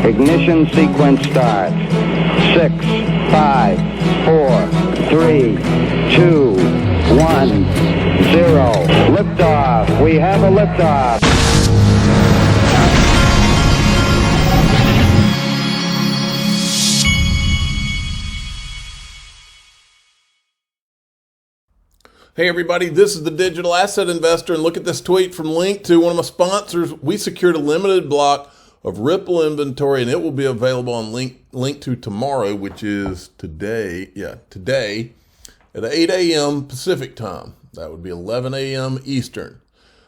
Ignition sequence starts. 6, 5, 4, 3, 2, 1, 0. Liftoff. We have a liftoff. Hey everybody, this is the Digital Asset Investor, and look at this tweet from Link2, one of my sponsors. We secured a limited block of Ripple inventory, and it will be available on Link2 tomorrow, which is today at 8 a.m. Pacific time. That would be 11 a.m. Eastern.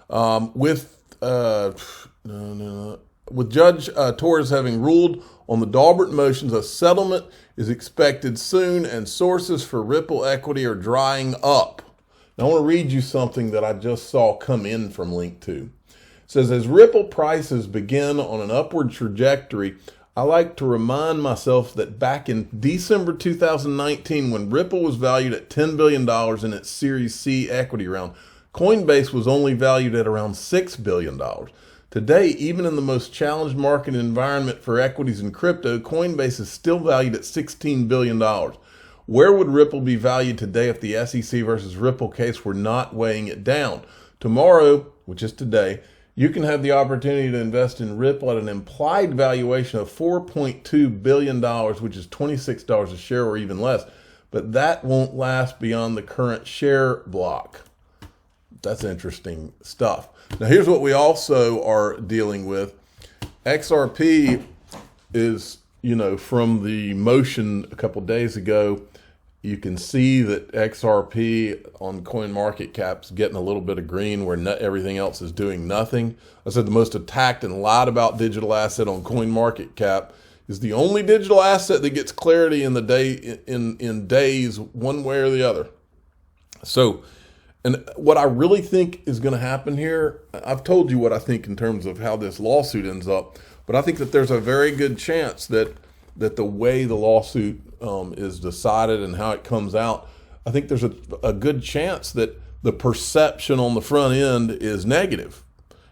With Judge Torres having ruled on the Daubert motions, a settlement is expected soon, and sources for Ripple equity are drying up. Now, I want to read you something that I just saw come in from Link2. It says, as Ripple prices begin on an upward trajectory, I like to remind myself that back in December 2019, when Ripple was valued at $10 billion in its Series C equity round, Coinbase was only valued at around $6 billion. Today, even in the most challenged market environment for equities and crypto, Coinbase is still valued at $16 billion. Where would Ripple be valued today if the SEC versus Ripple case were not weighing it down? Tomorrow, which is today, you can have the opportunity to invest in Ripple at an implied valuation of $4.2 billion, which is $26 a share or even less. But that won't last beyond the current share block. That's interesting stuff. Now, here's what we also are dealing with. XRP is, from the motion a couple days ago, you can see that XRP on CoinMarketCap is getting a little bit of green where everything else is doing nothing. I said the most attacked and lied about digital asset on CoinMarketCap is the only digital asset that gets clarity in the day in days one way or the other. So, and what I really think is going to happen here, I've told you what I think in terms of how this lawsuit ends up, but I think that there's a very good chance that the way the lawsuit is decided and how it comes out, I think there's a good chance that the perception on the front end is negative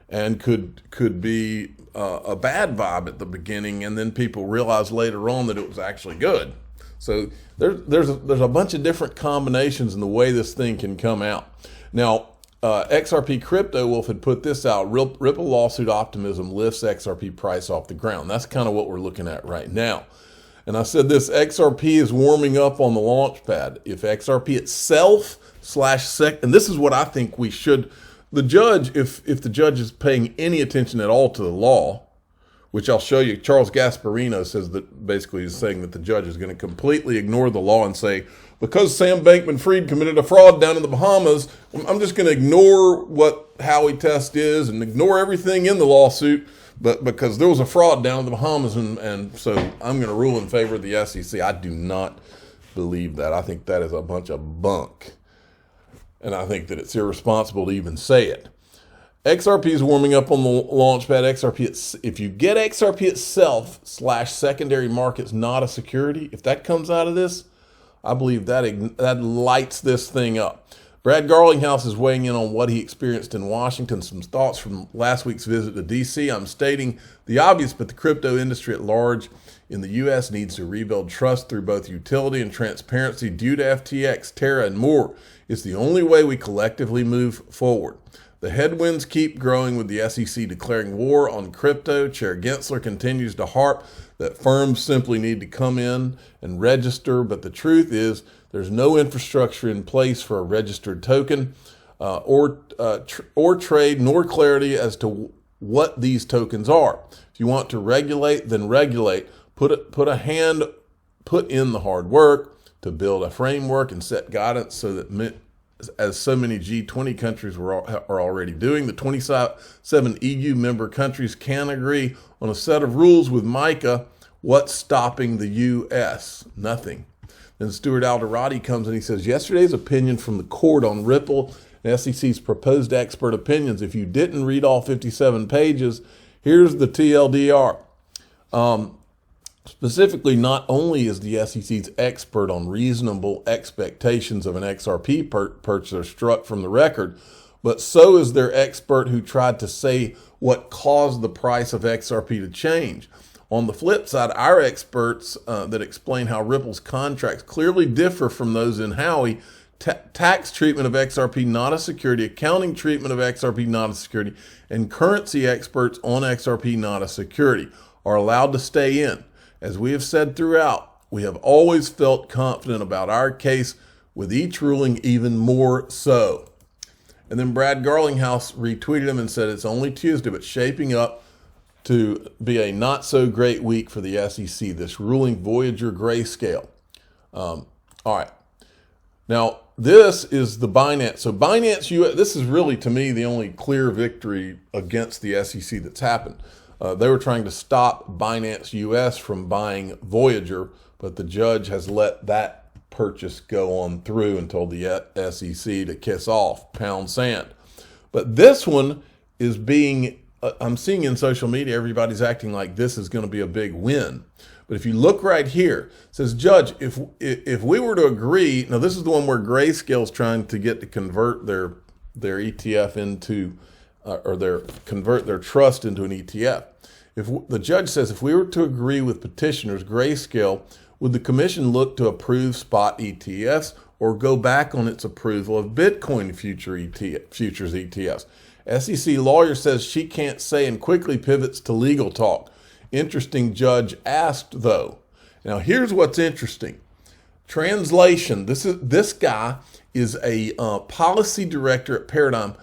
and could be a bad vibe at the beginning, and then people realize later on that it was actually good. So there's a bunch of different combinations in the way this thing can come out. Now, XRP Crypto Wolf had put this out. Ripple lawsuit optimism lifts XRP price off the ground. That's kind of what we're looking at right now. And I said this, XRP is warming up on the launch pad. If XRP itself / and this is what I think we should, the judge, if the judge is paying any attention at all to the law, which I'll show you, Charles Gasparino says that basically he's saying that the judge is going to completely ignore the law and say, because Sam Bankman-Fried committed a fraud down in the Bahamas, I'm just going to ignore what Howey test is and ignore everything in the lawsuit, but because there was a fraud down in the Bahamas, and so I'm going to rule in favor of the SEC. I do not believe that. I think that is a bunch of bunk, and I think that it's irresponsible to even say it. XRP is warming up on the launch pad. XRP, if you get XRP itself / secondary markets not a security, if that comes out of this, I believe that lights this thing up. Brad Garlinghouse is weighing in on what he experienced in Washington, some thoughts from last week's visit to D.C. I'm stating the obvious, but the crypto industry at large in the U.S. needs to rebuild trust through both utility and transparency due to FTX, Terra, and more. It's the only way we collectively move forward. The headwinds keep growing with the SEC declaring war on crypto. Chair Gensler continues to harp that firms simply need to come in and register, but the truth is there's no infrastructure in place for a registered token or trade, nor clarity as to what these tokens are. If you want to regulate, then regulate. Put in the hard work to build a framework and set guidance so that as so many G20 countries are already doing. The 27 EU member countries can agree on a set of rules with MiCA. What's stopping the U.S.? Nothing. Then Stuart Alderati comes and he says, yesterday's opinion from the court on Ripple and SEC's proposed expert opinions. If you didn't read all 57 pages, here's the TLDR. Specifically, not only is the SEC's expert on reasonable expectations of an XRP purchaser struck from the record, but so is their expert who tried to say what caused the price of XRP to change. On the flip side, our experts that explain how Ripple's contracts clearly differ from those in Howey, tax treatment of XRP not a security, accounting treatment of XRP not a security, and currency experts on XRP not a security are allowed to stay in. As we have said throughout, we have always felt confident about our case, with each ruling even more so. And then Brad Garlinghouse retweeted him and said, it's only Tuesday, but shaping up to be a not so great week for the SEC. This ruling Voyager grayscale. All right. Now, this is the Binance. So Binance US, this is really, to me, the only clear victory against the SEC that's happened. They were trying to stop Binance US from buying Voyager, but the judge has let that purchase go on through and told the SEC to kiss off, pound sand. But this one is being, I'm seeing in social media, everybody's acting like this is going to be a big win. But if you look right here, it says, Judge, if we were to agree, now this is the one where Grayscale's trying to get to convert their ETF into, convert their trust into an ETF. If the judge says, if we were to agree with petitioners, Grayscale, would the commission look to approve spot ETFs or go back on its approval of Bitcoin futures ETFs? SEC lawyer says she can't say and quickly pivots to legal talk. Interesting judge asked, though. Now, here's what's interesting. Translation, this guy is a policy director at Paradigm,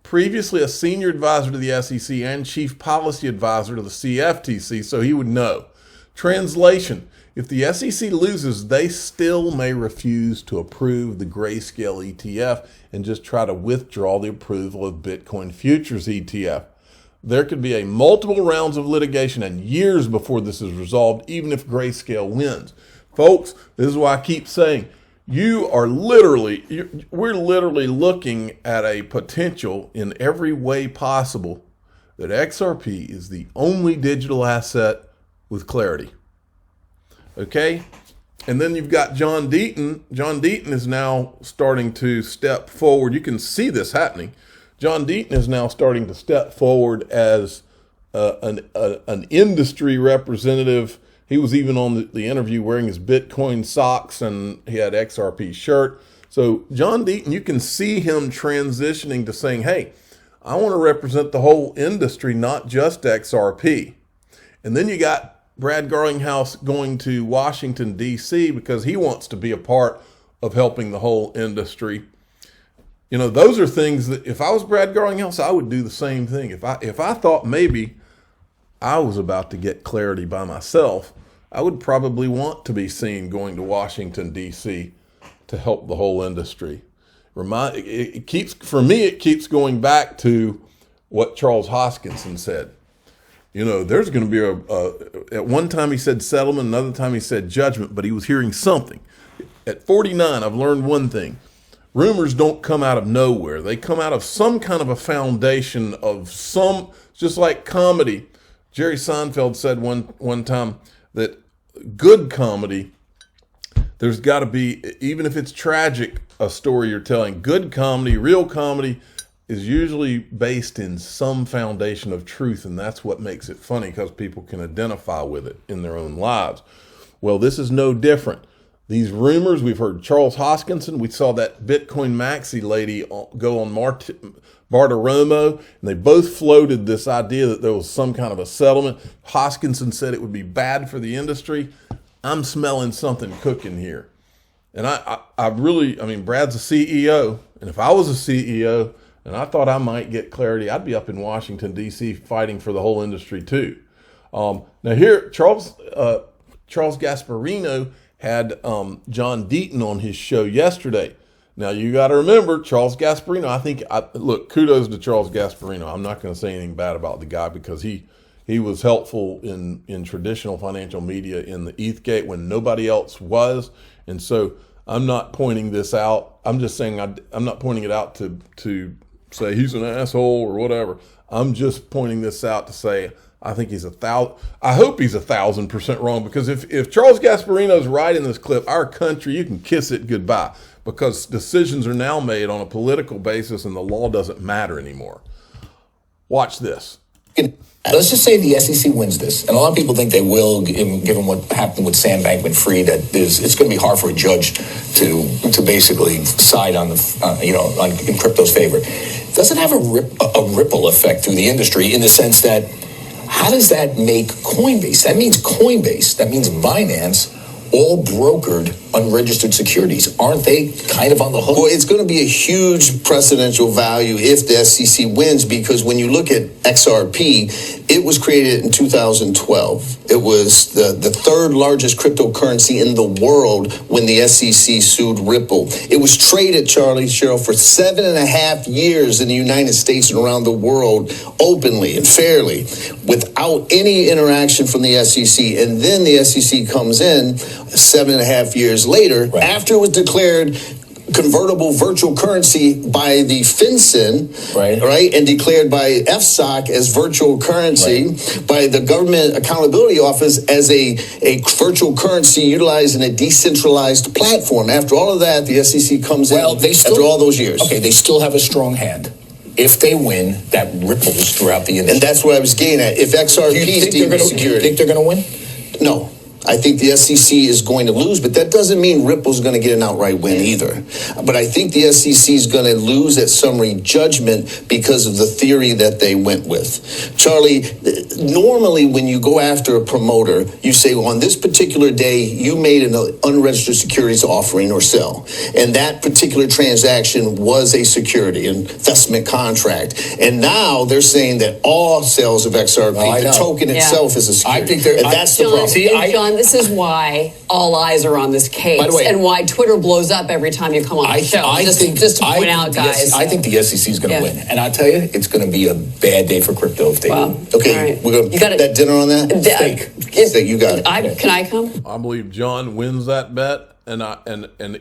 previously a senior advisor to the SEC and chief policy advisor to the CFTC, so he would know. Translation, if the SEC loses, they still may refuse to approve the Grayscale ETF and just try to withdraw the approval of Bitcoin futures ETF. There could be multiple rounds of litigation and years before this is resolved, even if Grayscale wins. Folks, this is why I keep saying, we're literally looking at a potential in every way possible that XRP is the only digital asset with clarity. Okay? And then you've got John Deaton. John Deaton is now starting to step forward. You can see this happening. John Deaton is now starting to step forward as an industry representative. He was even on the interview wearing his Bitcoin socks, and he had XRP shirt. So John Deaton, you can see him transitioning to saying, hey, I want to represent the whole industry, not just XRP. And then you got Brad Garlinghouse going to Washington, D.C. because he wants to be a part of helping the whole industry. You know, those are things that if I was Brad Garlinghouse, I would do the same thing. If I thought maybe I was about to get clarity by myself, I would probably want to be seen going to Washington, D.C. to help the whole industry. It keeps going back to what Charles Hoskinson said. You know, there's going to be at one time he said settlement, another time he said judgment, but he was hearing something. At 49, I've learned one thing. Rumors don't come out of nowhere. They come out of some kind of a foundation of just like comedy. Jerry Seinfeld said one time that good comedy, there's got to be, even if it's tragic, a story you're telling. Good comedy, real comedy, is usually based in some foundation of truth, and that's what makes it funny, because people can identify with it in their own lives. Well, this is no different. These rumors, we've heard Charles Hoskinson, we saw that Bitcoin Maxi lady go on Bartiromo, and they both floated this idea that there was some kind of a settlement. Hoskinson said it would be bad for the industry. I'm smelling something cooking here. And I mean, Brad's a CEO, and if I was a CEO, and I thought I might get clarity, I'd be up in Washington, D.C. fighting for the whole industry too. Now here, Charles Gasparino had John Deaton on his show yesterday. Now you got to remember, Charles Gasparino, look, kudos to Charles Gasparino. I'm not going to say anything bad about the guy because he was helpful in traditional financial media in the ETHgate when nobody else was. And so I'm not pointing this out. I'm just saying I'm not pointing it out to say he's an asshole or whatever. I'm just pointing this out to say I think I hope he's 1,000% wrong, because if Charles Gasparino's right in this clip, our country, you can kiss it goodbye, because decisions are now made on a political basis and the law doesn't matter anymore. Watch this. Let's just say the SEC wins this, and a lot of people think they will, given what happened with Sam Bankman-Fried. It's going to be hard for a judge to basically side on the in crypto's favor. Does it have a ripple effect through the industry in the sense that how does that make Coinbase? That means Coinbase. That means Binance. All brokered unregistered securities. Aren't they kind of on the hook? Well, it's going to be a huge precedential value if the SEC wins, because when you look at XRP, it was created in 2012. It was the third largest cryptocurrency in the world when the SEC sued Ripple. It was traded, Cheryl, for 7.5 years in the United States and around the world openly and fairly without any interaction from the SEC. And then the SEC comes in 7.5 years later, right, after it was declared convertible virtual currency by the FinCEN, right, and declared by FSOC as virtual currency, right, by the Government Accountability Office as a virtual currency utilized in a decentralized platform. After all of that, the SEC comes in after all those years. Okay, they still have a strong hand. If they win, that ripples throughout the industry. And that's what I was getting at. If XRP is deemed security. Do you think they're going to win? No. I think the SEC is going to lose, but that doesn't mean Ripple's going to get an outright win either. But I think the SEC is going to lose at summary judgment because of the theory that they went with. Charlie, normally when you go after a promoter, you say, well, on this particular day, you made an unregistered securities offering or sell. And that particular transaction was a security, an investment contract. And now they're saying that all sales of XRP, the token itself is a security. I think that's the problem. See, John, this is why all eyes are on this case, by the way, and why Twitter blows up every time you come on the show. Just to point out, guys. I think the SEC is going to win, and I tell you, it's going to be a bad day for crypto if they win. Okay, we're going to put that dinner on that. Steak, you got it. Can I come? I believe John wins that bet, and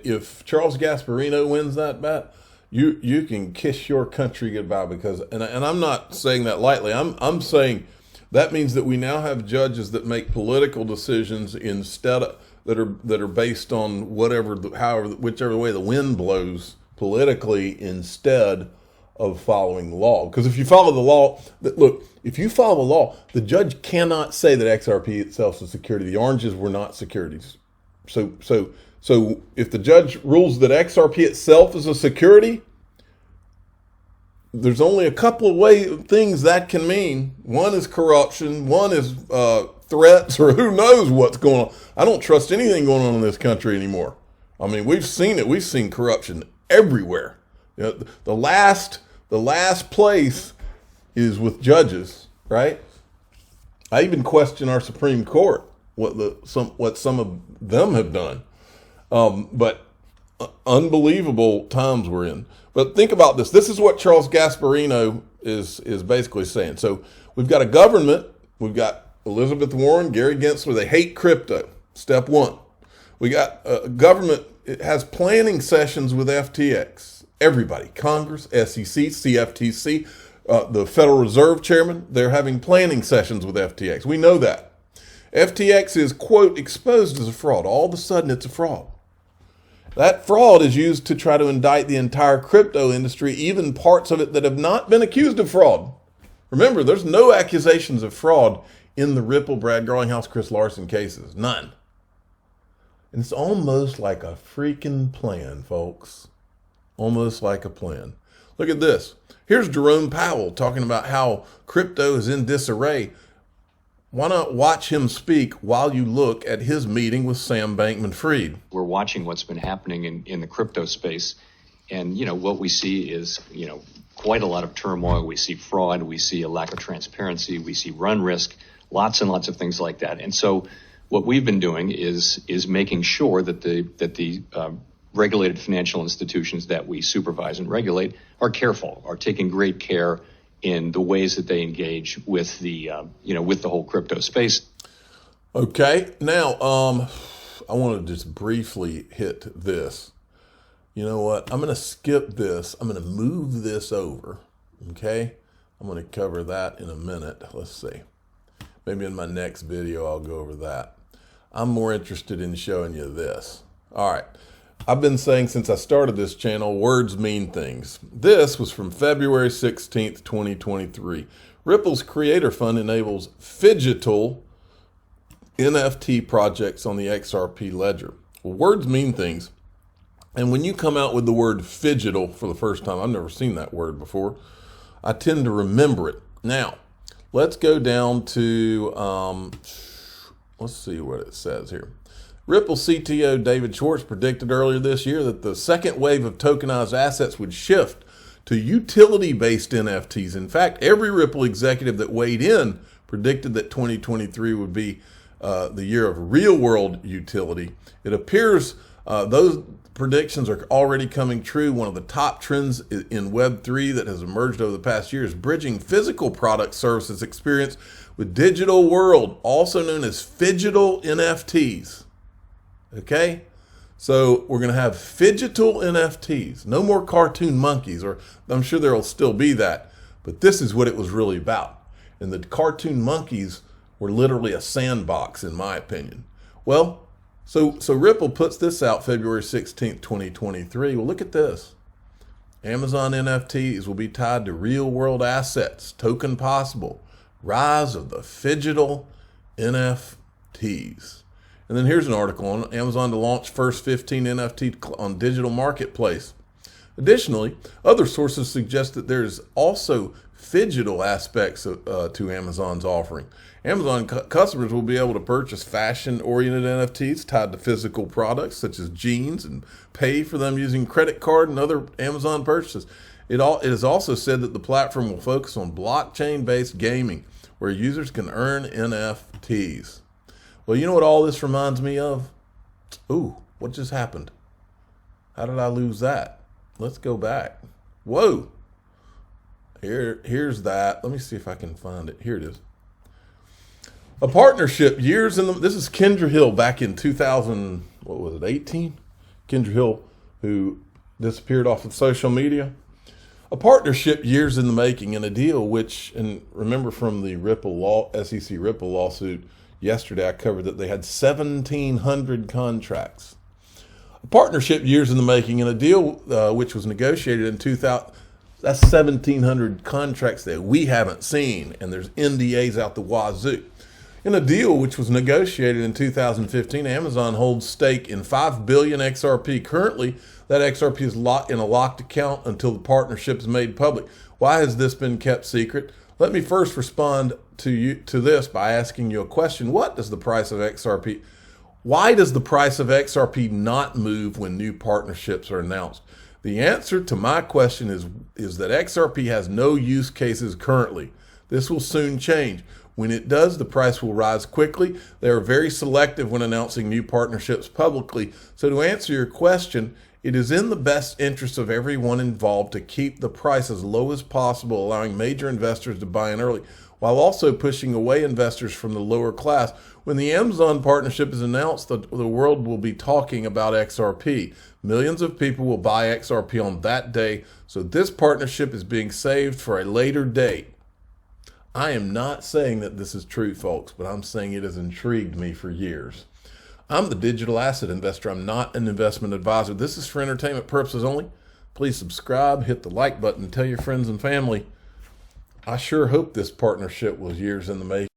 if Charles Gasparino wins that bet, you can kiss your country goodbye, because and I'm not saying that lightly. I'm saying that means that we now have judges that make political decisions instead of that are based on whichever way the wind blows politically, instead of following law. Because if you follow the law, if you follow the law, the judge cannot say that XRP itself is a security. The oranges were not securities. So if the judge rules that XRP itself is a security, there's only a couple of things that can mean. One is corruption. One is threats, or who knows what's going on. I don't trust anything going on in this country anymore. I mean, we've seen it. We've seen corruption everywhere. You know, the last place is with judges, right? I even question our Supreme Court, what some of them have done. But unbelievable times we're in. But think about this. This is what Charles Gasparino is basically saying. So we've got a government. We've got Elizabeth Warren, Gary Gensler. They hate crypto. Step one. We got a government. It has planning sessions with FTX. Everybody, Congress, SEC, CFTC, the Federal Reserve Chairman, they're having planning sessions with FTX. We know that. FTX is, quote, exposed as a fraud. All of a sudden, it's a fraud. That fraud is used to try to indict the entire crypto industry, even parts of it that have not been accused of fraud. Remember, there's no accusations of fraud in the Ripple, Brad Garlinghouse, Chris Larson cases. None. And it's almost like a freaking plan, folks. Almost like a plan. Look at this. Here's Jerome Powell talking about how crypto is in disarray. Why not watch him speak while you look at his meeting with Sam Bankman-Fried? We're watching what's been happening in the crypto space. And, what we see is, quite a lot of turmoil. We see fraud. We see a lack of transparency. We see run risk, lots and lots of things like that. And so what we've been doing is making sure that the regulated financial institutions that we supervise and regulate are careful, are taking great care in the ways that they engage with the whole crypto space. Okay, now I want to just briefly hit this. You know what? I'm going to skip this. I'm going to move this over. Okay, I'm going to cover that in a minute. Let's see. Maybe in my next video I'll go over that. I'm more interested in showing you this. All right. I've been saying since I started this channel, words mean things. This was from February 16th, 2023. Ripple's Creator Fund enables Phygital NFT projects on the XRP ledger. Well, words mean things. And when you come out with the word Phygital for the first time, I've never seen that word before, I tend to remember it. Now, let's go down to, let's see what it says here. Ripple CTO David Schwartz predicted earlier this year that the second wave of tokenized assets would shift to utility-based NFTs. In fact, every Ripple executive that weighed in predicted that 2023 would be the year of real-world utility. It appears those predictions are already coming true. One of the top trends in Web3 that has emerged over the past year is bridging physical product services experience with digital world, also known as Phygital NFTs. Okay? So we're going to have Phygital NFTs. No more cartoon monkeys, or I'm sure there will still be that. But this is what it was really about. And the cartoon monkeys were literally a sandbox, in my opinion. Well, so Ripple puts this out February 16th, 2023. Well, look at this. Amazon NFTs will be tied to real-world assets. Token possible. Rise of the Phygital NFTs. And then here's an article on Amazon to launch first 15 NFT on digital marketplace. Additionally, other sources suggest that there's also Phygital aspects to Amazon's offering. Amazon customers will be able to purchase fashion-oriented NFTs tied to physical products such as jeans and pay for them using credit card and other Amazon purchases. It is also said that the platform will focus on blockchain-based gaming where users can earn NFTs. Well, you know what all this reminds me of? Ooh, what just happened? How did I lose that? Let's go back. Whoa. Here's that. Let me see if I can find it. Here it is. A partnership years in the, this is Kendra Hill back in 2000, what was it, 18? Kendra Hill, who disappeared off of social media. A partnership years in the making, and a deal which, and remember from the SEC Ripple lawsuit yesterday, I covered that they had 1,700 contracts. A partnership years in the making, and a deal which was negotiated in 2000. That's 1,700 contracts that we haven't seen, and there's NDAs out the wazoo. In a deal which was negotiated in 2015, Amazon holds stake in 5 billion XRP. Currently, that XRP is locked in a locked account until the partnership is made public. Why has this been kept secret? Let me first respond to this by asking you a question. Why does the price of XRP not move when new partnerships are announced? The answer to my question is that XRP has no use cases currently. This will soon change. When it does, the price will rise quickly. They are very selective when announcing new partnerships publicly. So to answer your question, it is in the best interest of everyone involved to keep the price as low as possible, allowing major investors to buy in early, while also pushing away investors from the lower class. When the Amazon partnership is announced, the world will be talking about XRP. Millions of people will buy XRP on that day, so this partnership is being saved for a later date. I am not saying that this is true, folks, but I'm saying it has intrigued me for years. I'm the digital asset investor. I'm not an investment advisor. This is for entertainment purposes only. Please subscribe, hit the like button, tell your friends and family. I sure hope this partnership was years in the making.